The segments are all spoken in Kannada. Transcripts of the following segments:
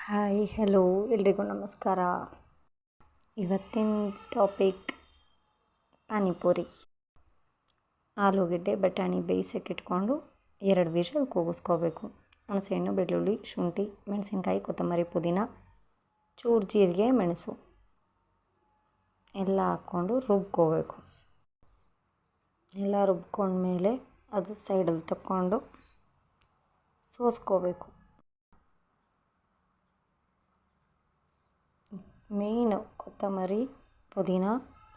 ಹಾಯ್ ಹೆಲೋ ಎಲ್ರಿಗೂ ನಮಸ್ಕಾರ. ಇವತ್ತಿನ ಟಾಪಿಕ್ ಪಾನಿಪುರಿ. ಆಲೂಗಡ್ಡೆ ಬಟಾಣಿ ಬೇಯಿಸೋಕೆ ಇಟ್ಕೊಂಡು 2 ವಿಷಲ್ ಕೂಗಿಸ್ಕೋಬೇಕು. ಹುಣಸೆಹಣ್ಣು, ಬೆಳ್ಳುಳ್ಳಿ, ಶುಂಠಿ, ಮೆಣಸಿನ್ಕಾಯಿ, ಕೊತ್ತಂಬರಿ, ಪುದೀನ, ಚೂರು ಜೀರಿಗೆ, ಮೆಣಸು ಎಲ್ಲ ಹಾಕ್ಕೊಂಡು ರುಬ್ಕೋಬೇಕು. ಎಲ್ಲ ರುಬ್ಕೊಂಡ್ಮೇಲೆ ಅದು ಸೈಡಲ್ಲಿ ತಗೊಂಡು ಸೋಸ್ಕೋಬೇಕು. ಮೇಯ್ನು ಕೊತ್ತಂಬರಿ, ಪುದೀನ,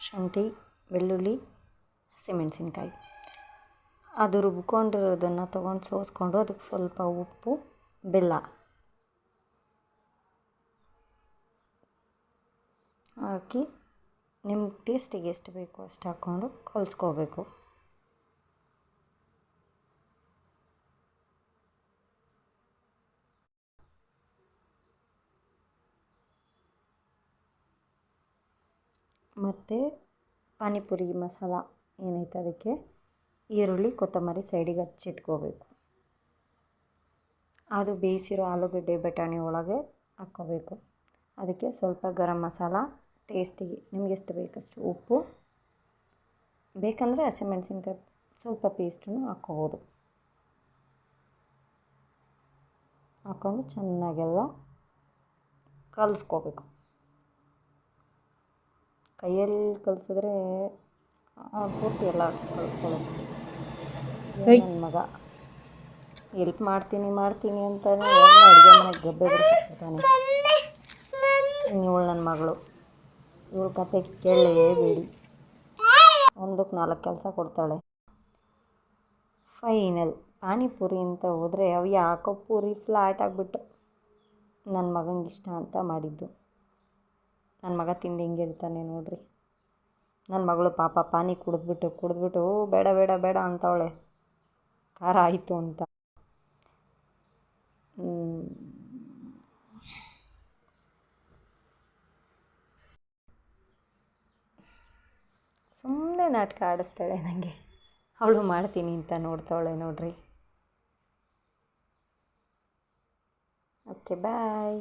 ಶುಂಠಿ, ಬೆಳ್ಳುಳ್ಳಿ, ಹಸಿಮೆಣಸಿನ್ಕಾಯಿ ಅದು ರುಬ್ಕೊಂಡಿರೋದನ್ನು ತೊಗೊಂಡು ಸೋಸ್ಕೊಂಡು ಅದಕ್ಕೆ ಸ್ವಲ್ಪ ಉಪ್ಪು, ಬೆಲ್ಲ ಹಾಕಿ ನಿಮ್ಗೆ ಟೇಸ್ಟಿಗೆ ಎಷ್ಟು ಬೇಕೋ ಅಷ್ಟು ಹಾಕ್ಕೊಂಡು ಕಲಿಸ್ಕೋಬೇಕು. ಮತ್ತು ಪಾನಿಪುರಿ ಮಸಾಲ ಏನೈತೆ ಅದಕ್ಕೆ ಈರುಳ್ಳಿ, ಕೊತ್ತಂಬರಿ ಸೈಡಿಗೆ ಹಚ್ಚಿಟ್ಕೋಬೇಕು. ಅದು ಬೇಯಿಸಿರೋ ಆಲೂಗಡ್ಡೆ ಬಟಾಣಿ ಒಳಗೆ ಹಾಕ್ಕೋಬೇಕು. ಅದಕ್ಕೆ ಸ್ವಲ್ಪ ಗರಂ ಮಸಾಲ, ಟೇಸ್ಟಿಗೆ ನಿಮ್ಗೆ ಎಷ್ಟು ಬೇಕಷ್ಟು ಉಪ್ಪು, ಬೇಕಂದರೆ ಹಸಿಮೆಣಸಿನ್ಕಾಯಿ ಸ್ವಲ್ಪ ಪೇಸ್ಟನ್ನು ಹಾಕ್ಕೋಬೋದು. ಹಾಕ್ಕೊಂಡು ಚೆನ್ನಾಗೆಲ್ಲ ಕಲಿಸ್ಕೋಬೇಕು. ಕೈಯಲ್ಲಿ ಕಲಿಸಿದ್ರೆ ಪೂರ್ತಿ ಎಲ್ಲ ಕಲಿಸ್ಕೊಳ್ಳೋದು. ನನ್ನ ಮಗ ಎಲ್ಪ್ ಮಾಡ್ತೀನಿ ಅಂತಾನೆ ಎಲ್ಲ ಅಡುಗೆ ಮನೆಗೆ ಗಬ್ಬೆ ಬಿಡಿಸ್ಬಿಡ್ತಾನೆ. ಇವಳು ನನ್ನ ಮಗಳು, ಇವಳ ಕತೆ ಕೇಳಲೇಬೇಡಿ. 1ಕ್ಕೆ 4 ಕೆಲಸ ಕೊಡ್ತಾಳೆ. ಫೈನಲ್ ಪಾನಿಪುರಿ ಅಂತ ಹೋದರೆ ಅವು ಯಾಕೋ ಪೂರಿ ಫ್ಲಾಟ್ ಆಗಿಬಿಟ್ಟು ನನ್ನ ಮಗನಿಗೆ ಇಷ್ಟ ಅಂತ ಮಾಡಿದ್ದು. ನನ್ನ ಮಗ ತಿಂದು ಹಿಂಗೆ ಹೇಳ್ತಾನೆ ನೋಡ್ರಿ. ನನ್ನ ಮಗಳು ಪಾಪ ಪಾನಿ ಕುಡಿದ್ಬಿಟ್ಟು ಬೇಡ ಬೇಡ ಬೇಡ ಅಂತವಳೆ, ಖಾರ ಆಯಿತು ಅಂತ. ಸುಮ್ಮನೆ ನಾಟಕ ಆಡಿಸ್ತಾಳೆ ನನಗೆ. ಅವಳು ಮಾಡ್ತೀನಿ ಅಂತ ನೋಡ್ತಾವಳೆ ನೋಡ್ರಿ. ಓಕೆ ಬಾಯ್.